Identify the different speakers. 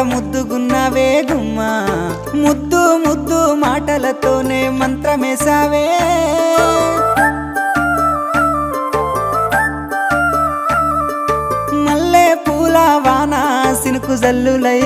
Speaker 1: ముద్దుగున్నావే గుమ్మా ముద్దు ముద్దు మాటలతోనే మంత్రమేసావే మల్లె పూల వాన సినుకు జల్లులై